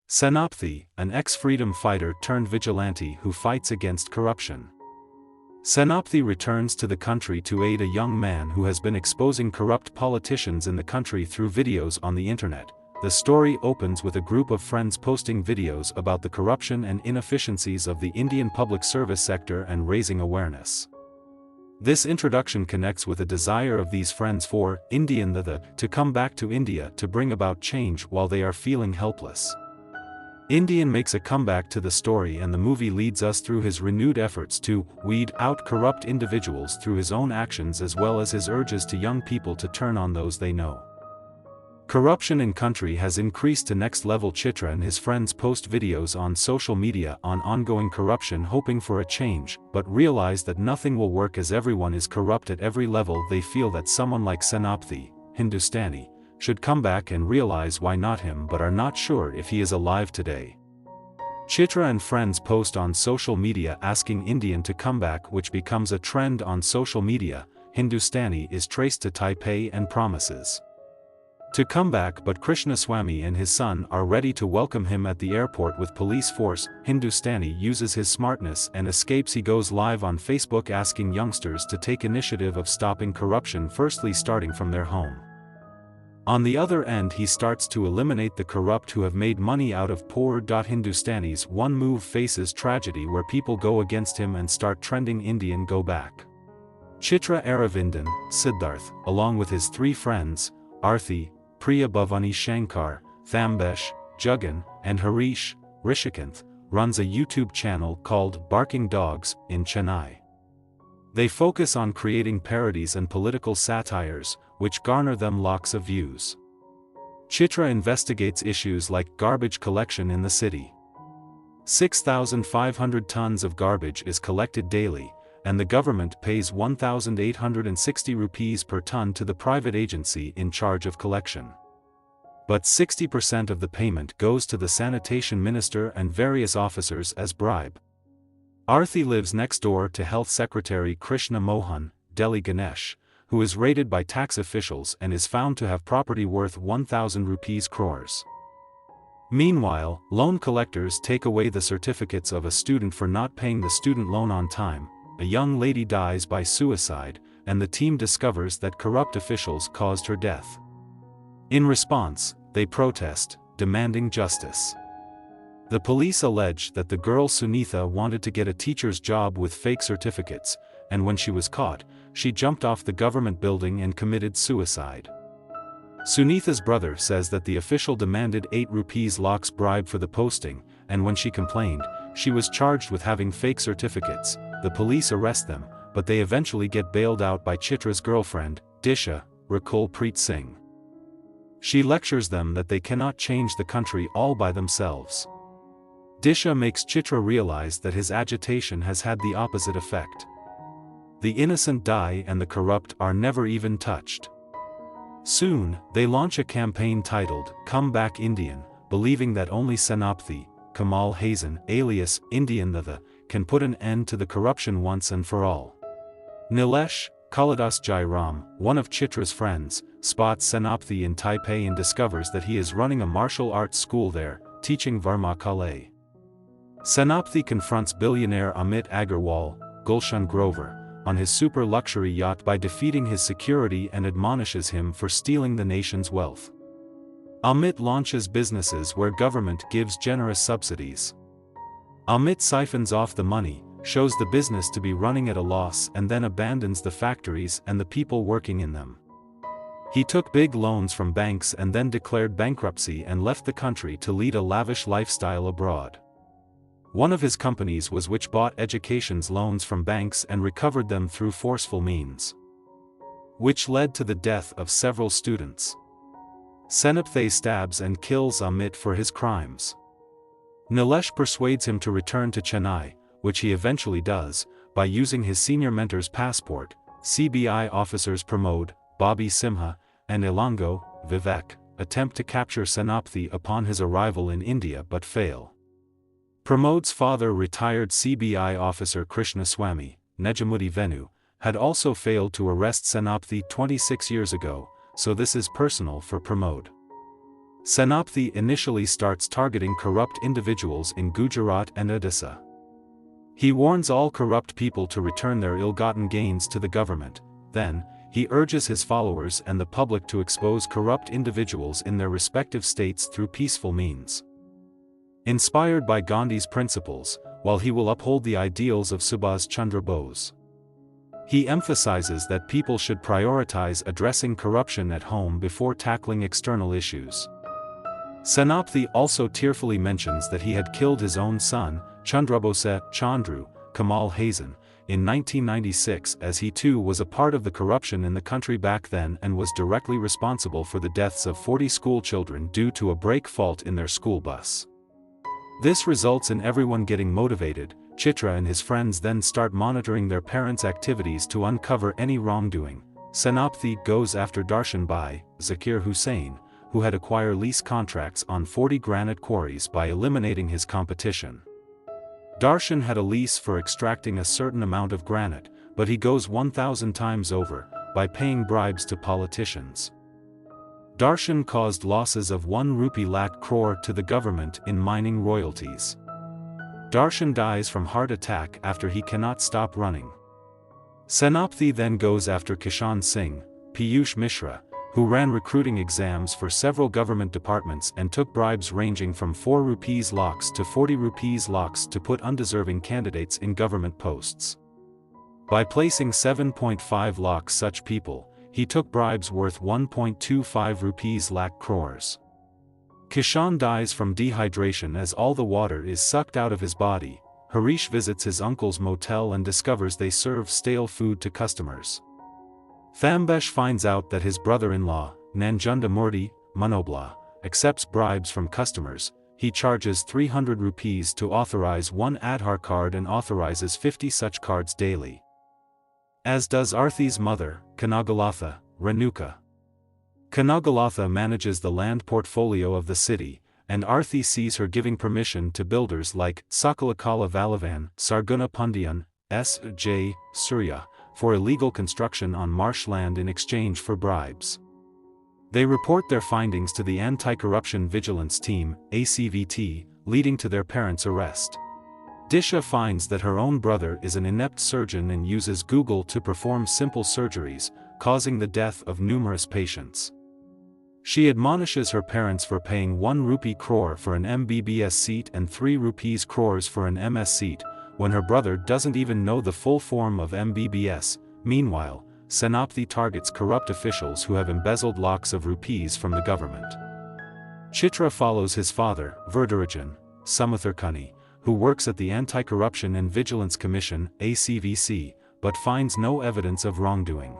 Senapthi, an ex-freedom fighter turned vigilante who fights against corruption. Senapthi returns to the country to aid a young man who has been exposing corrupt politicians in the country through videos on the internet. The story opens with a group of friends posting videos about the corruption and inefficiencies of the Indian public service sector and raising awareness. This introduction connects with a desire of these friends for Indian to come back to India to bring about change while they are feeling helpless. Indian makes a comeback to the story, and the movie leads us through his renewed efforts to weed out corrupt individuals through his own actions as well as his urges to young people to turn on those they know. Corruption in country has increased to next level. Chitra and his friends post videos on social media on ongoing corruption hoping for a change, but realize that nothing will work as everyone is corrupt at every level. They feel that someone like Senapthi, Hindustani, should come back and realize why not him, but are not sure if he is alive today. Chitra and friends post on social media asking Indian to come back, which becomes a trend on social media. Hindustani is traced to Taipei and promises to come back, but Krishnaswamy and his son are ready to welcome him at the airport with police force. Hindustani uses his smartness and escapes. He goes live on Facebook asking youngsters to take initiative of stopping corruption, firstly starting from their home. On the other end, he starts to eliminate the corrupt who have made money out of poor. Hindustani's one move faces tragedy where people go against him and start trending Indian go back. Chitra Aravindan, Siddharth, along with his three friends, Arthi, Priya Bhavani Shankar, Thambesh, Jugan, and Harish, Rishikanth, runs a YouTube channel called Barking Dogs in Chennai. They focus on creating parodies and political satires, which garner them lakhs of views. Chitra investigates issues like garbage collection in the city. 6,500 tons of garbage is collected daily, and the government pays 1,860 rupees per ton to the private agency in charge of collection. But 60% of the payment goes to the sanitation minister and various officers as bribe. Arthi lives next door to Health Secretary Krishna Mohan, Delhi Ganesh, who is raided by tax officials and is found to have property worth 1,000 rupees crores. Meanwhile, loan collectors take away the certificates of a student for not paying the student loan on time. A young lady dies by suicide, and the team discovers that corrupt officials caused her death. In response, they protest, demanding justice. The police allege that the girl Sunitha wanted to get a teacher's job with fake certificates, and when she was caught, she jumped off the government building and committed suicide. Sunitha's brother says that the official demanded 8 rupees lakhs bribe for the posting, and when she complained, she was charged with having fake certificates. The police arrest them, but they eventually get bailed out by Chitra's girlfriend, Disha, Rakul Preet Singh. She lectures them that they cannot change the country all by themselves. Disha makes Chitra realize that his agitation has had the opposite effect. The innocent die and the corrupt are never even touched. Soon, they launch a campaign titled, Come Back Indian, believing that only Senapthi, Kamal Hasan, alias Indian can put an end to the corruption once and for all. Nilesh, Kalidas Jairam, one of Chitra's friends, spots Senapthi in Taipei and discovers that he is running a martial arts school there, teaching Varma Kale. Senapthi confronts billionaire Amit Agarwal, Gulshan Grover, on his super luxury yacht by defeating his security and admonishes him for stealing the nation's wealth. Amit launches businesses where government gives generous subsidies. Amit siphons off the money, shows the business to be running at a loss, and then abandons the factories and the people working in them. He took big loans from banks and then declared bankruptcy and left the country to lead a lavish lifestyle abroad. One of his companies was which bought education's loans from banks and recovered them through forceful means, which led to the death of several students. Senapthi stabs and kills Amit for his crimes. Nilesh persuades him to return to Chennai, which he eventually does, by using his senior mentor's passport. CBI officers Pramod, Bobby Simha, and Ilango, Vivek, attempt to capture Senapthi upon his arrival in India but fail. Pramod's father, retired CBI officer Krishnaswamy, Nejamudi Venu, had also failed to arrest Senapthi 26 years ago, so this is personal for Pramod. Senapati initially starts targeting corrupt individuals in Gujarat and Odisha. He warns all corrupt people to return their ill-gotten gains to the government. Then, he urges his followers and the public to expose corrupt individuals in their respective states through peaceful means. Inspired by Gandhi's principles, while he will uphold the ideals of Subhas Chandra Bose, he emphasizes that people should prioritize addressing corruption at home before tackling external issues. Senapati also tearfully mentions that he had killed his own son, Chandrabose Chandru Kamal Hasan, in 1996, as he too was a part of the corruption in the country back then and was directly responsible for the deaths of 40 school children due to a brake fault in their school bus. This results in everyone getting motivated. Chitra and his friends then start monitoring their parents' activities to uncover any wrongdoing. Senapati goes after Darshan Bhai, Zakir Hussain, who had acquired lease contracts on 40 granite quarries by eliminating his competition. Darshan had a lease for extracting a certain amount of granite, but he goes 1,000 times over, by paying bribes to politicians. Darshan caused losses of 1 rupee lakh crore to the government in mining royalties. Darshan dies from heart attack after he cannot stop running. Senapati then goes after Kishan Singh, Piyush Mishra, who ran recruiting exams for several government departments and took bribes ranging from 4 rupees lakhs to 40 rupees lakhs to put undeserving candidates in government posts. By placing 7.5 lakhs such people, he took bribes worth 1.25 rupees lakh crores. Kishan dies from dehydration as all the water is sucked out of his body. Harish visits his uncle's motel and discovers they serve stale food to customers. Thambesh finds out that his brother-in-law, Nanjunda Murthy, Manobla, accepts bribes from customers. He charges 300 rupees to authorize 1 Aadhaar card and authorizes 50 such cards daily. As does Arthi's mother, Kanagalatha, Renuka. Kanagalatha manages the land portfolio of the city, and Arthi sees her giving permission to builders like Sakalakala Valavan, Sarguna Pundian, S.J. Surya, for illegal construction on marshland in exchange for bribes. They report their findings to the Anti-Corruption Vigilance Team, ACVT, leading to their parents' arrest. Disha finds that her own brother is an inept surgeon and uses Google to perform simple surgeries, causing the death of numerous patients. She admonishes her parents for paying 1 rupee crore for an MBBS seat and 3 rupees crores for an MS seat, when her brother doesn't even know the full form of MBBS. Meanwhile, Senapati targets corrupt officials who have embezzled lakhs of rupees from the government. Chitra follows his father, Verdarajan Samuthirkani, who works at the Anti-Corruption and Vigilance Commission, ACVC, but finds no evidence of wrongdoing.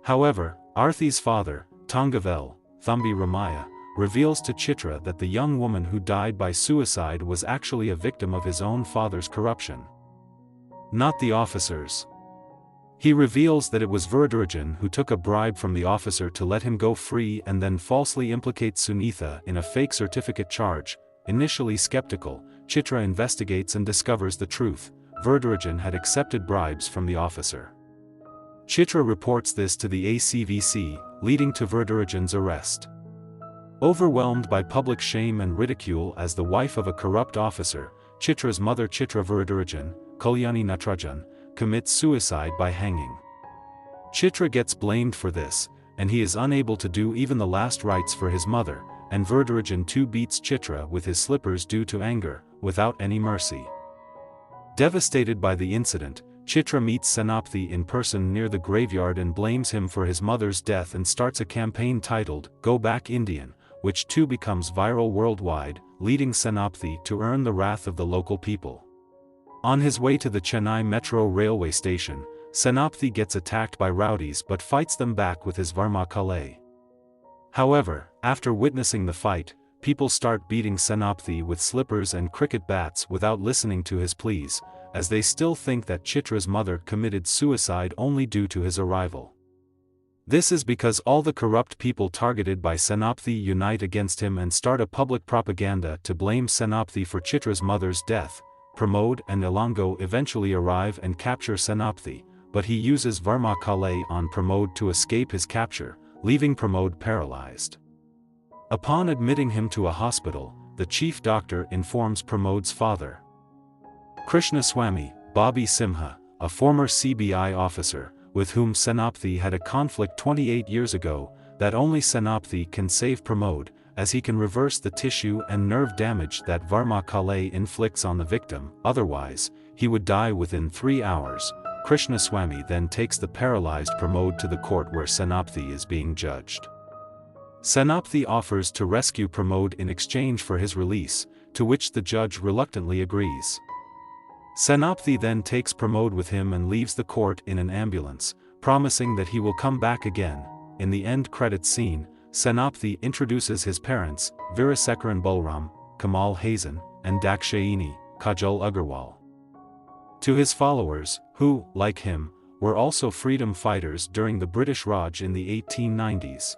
However, Arthi's father, Tangavel, Thambi Ramaya, reveals to Chitra that the young woman who died by suicide was actually a victim of his own father's corruption, not the officers. He reveals that it was Verdarajan who took a bribe from the officer to let him go free and then falsely implicates Sunitha in a fake certificate charge. Initially skeptical, Chitra investigates and discovers the truth. Verdarajan had accepted bribes from the officer. Chitra reports this to the ACVC, leading to Verdarajan's arrest. Overwhelmed by public shame and ridicule as the wife of a corrupt officer, Chitra's mother Chitra Verdarajan, Kalyani Natrajan, commits suicide by hanging. Chitra gets blamed for this, and he is unable to do even the last rites for his mother, and Verdarajan too beats Chitra with his slippers due to anger, without any mercy. Devastated by the incident, Chitra meets Senapati in person near the graveyard and blames him for his mother's death and starts a campaign titled, Go Back Indian, which too becomes viral worldwide, leading Senapati to earn the wrath of the local people. On his way to the Chennai Metro railway station, Senapati gets attacked by rowdies but fights them back with his Varma Kale. However, after witnessing the fight, people start beating Senapati with slippers and cricket bats without listening to his pleas, as they still think that Chitra's mother committed suicide only due to his arrival. This is because all the corrupt people targeted by Senapati unite against him and start a public propaganda to blame Senapati for Chitra's mother's death. Pramod and Ilango eventually arrive and capture Senapati, but he uses Varma Kale on Pramod to escape his capture, leaving Pramod paralyzed. Upon admitting him to a hospital, the chief doctor informs Pramod's father. Krishnaswamy, Bobby Simha, a former CBI officer, with whom Senapati had a conflict 28 years ago, that only Senapati can save Pramod, as he can reverse the tissue and nerve damage that Varma Kale inflicts on the victim, otherwise, he would die within 3 hours. Krishnaswamy then takes the paralyzed Pramod to the court where Senapati is being judged. Senapati offers to rescue Pramod in exchange for his release, to which the judge reluctantly agrees. Senapati then takes Pramod with him and leaves the court in an ambulance, promising that he will come back again. In the end credits scene, Senapati introduces his parents, Virasekaran Balram, Kamal Hasan, and Dakshayani, Kajal Agarwal, to his followers, who, like him, were also freedom fighters during the British Raj in the 1890s.